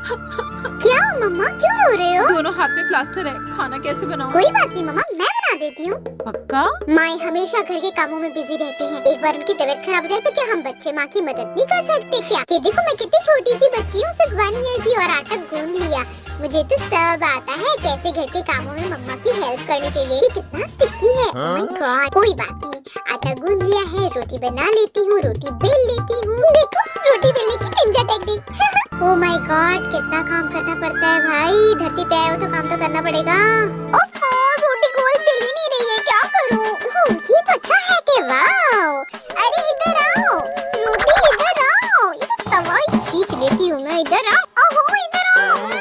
क्या मम्मा, क्यों रो रहे हो? दोनों हाथ में प्लास्टर है, खाना कैसे बनाऊं? कोई बात नहीं मम्मा, मैं बना देती हूँ। पक्का? माँ हमेशा घर के कामों में बिजी रहती हैं। एक बार उनकी तबीयत खराब हो जाए तो क्या हम बच्चे माँ की मदद नहीं कर सकते क्या? ये देखो मैं कितनी छोटी सी बच्ची हूँ, सिर्फ 1 ईयर की, और आटा गूंद लिया। मुझे तो सब आता है कैसे घर के कामों में मम्मा की हेल्प करनी चाहिए। ये कितना स्टिकी है। ओह माय गॉड, कोई बात नहीं, आटा गूंद लिया है, रोटी बना लेती हूँ, रोटी बेल लेती हूँ। देखो रोटी बेलने की Ninja technique. Oh my God, कितना काम करना पड़ता है भाई। धरती पे आए हो तो काम तो करना पड़ेगा। ओफो, रोटी गोल बेल ही नहीं रही है, क्या करूँ? ये तो अच्छा है कि वाओ। अरे इधर